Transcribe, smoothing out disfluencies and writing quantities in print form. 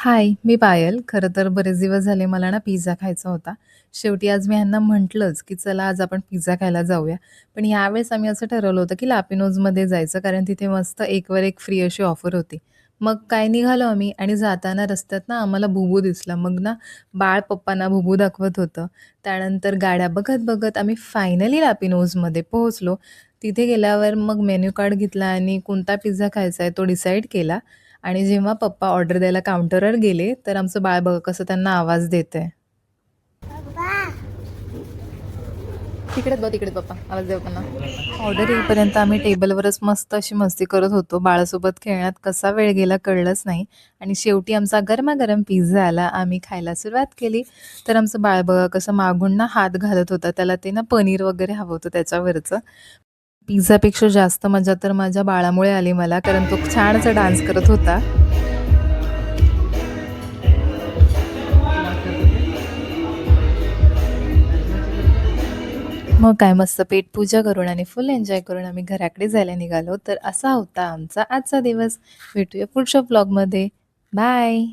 हाय, मी पायल. खरं तर बरेच दिवस झाले मला ना पिझ्झा खायचा होता. शेवटी आज मी ह्यांना म्हटलंच, की चला आज आपण पिझ्झा खायला जाऊया. पण यावेळेस आम्ही असं ठरवलं होतं, की लापिनोजमध्ये जायचं कारण तिथे मस्त एकवर एक फ्री अशी ऑफर होती. मग काय निघालो आम्ही आणि जाताना रस्त्यात ना आम्हाला बुबू दिसला. मग ना बाळ पप्पांना बुबू दाखवत होतं. त्यानंतर गाड्या बघत-बघत आम्ही फायनली लापिनोजमध्ये पोहोचलो. तिथे गेल्यावर मग मेन्यू कार्ड घेतला आणि कोणता पिझ्झा खायचा आहे तो डिसाईड केला. आणि जेव्हा पप्पा ऑर्डर द्यायला काउंटरवर गेले, तर आमचं बाळ बघा कसं त्यांना आवाज देतंय. तिकडेच बघ, तिकडेच पप्पा, आवाज दे पप्पांना. ऑर्डर येईपर्यंत आम्ही टेबलवरच मस्त अशी मस्ती करत होतो. बाळासोबत खेळण्यात कसा वेळ गेला कळलंच नाही आणि शेवटी आमचा गरमागरम पिझ्झा आला. आम्ही खायला सुरुवात केली, तर आमचं बाळ बघा कसं मागून ना हात घालत होता. त्याला ते ना पनीर वगैरे हवं होतं त्याच्यावरचं. पिझ्झापेक्षा जास्त मजा तर माझ्या बाळामुळे आली मला, कारण तो छान असा डान्स करत होता. मग काय मस्त पेटपूजा करून आणि फुल एन्जॉय करून आम्ही घराकडे जायला निघालो. तर असा होता आमचा आजचा दिवस. भेटूया पुढच्या व्लॉगमध्ये. बाय.